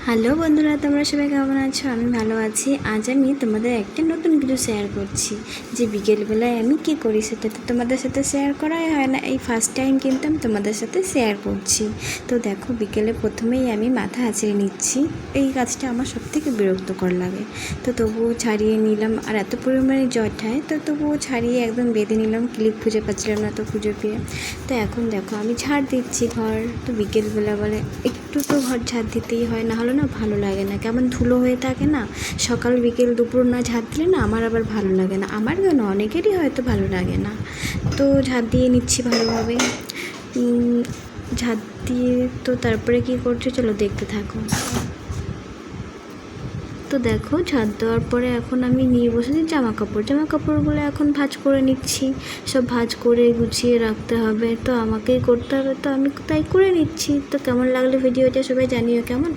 Hello বন্ধুরা, তোমরা সবাই কেমন আছো? আমি ভালো আছি। আজ আমি তোমাদের একটা নতুন ভিডিও শেয়ার করছি যে বিকেলবেলায় আমি কি করি, সেটা তো তোমাদের সাথে শেয়ার করাই হয় না। এই ফার্স্ট টাইম কিন্তু আমি তোমাদের সাথে শেয়ার করছি। তো দেখো, বিকেলে প্রথমেই আমি মাথা আঁচড়ে নিচ্ছি। এই কাজটা আমার সবথেকে বিরক্তকর লাগে, তো তবুও ছাড়িয়ে নিলাম। আর এত পরিমাণে জটায়, তো তবুও ছাড়িয়ে একদম বেঁধে নিলাম। ক্লিপ খুঁজে পাচ্ছিলাম না, তো খুঁজে পেয়ে তো এখন দেখো আমি ঝাড় দিচ্ছি ঘর। তো বিকেলবেলা বলে একটু তো ঘর ঝাড় দিতেই হয়, না হলে না ভালো লাগে না, কেমন ধুলো হয়ে থাকে না। সকাল বিকেল দুপুর না ঝাড় দিলে না আমার আবার ভালো লাগে না। আমার কেন, অনেকেরই হয়তো ভালো লাগে না। তো ঝাড় দিয়ে নিচ্ছি ভালোভাবে। ঝাড় দিয়ে তো তারপরে কি করছে চলো দেখতে থাকো। তো দেখো, ঝাড় দেওয়ার পরে এখন আমি নিয়ে বসেছি জামা কাপড়গুলো এখন ভাঁজ করে নিচ্ছি। সব ভাঁজ করে গুছিয়ে রাখতে হবে, তো আমাকেই করতে হবে, তো আমি তাই করে নিচ্ছি। তো কেমন লাগলো ভিডিওটা সবাই জানিও কেমন।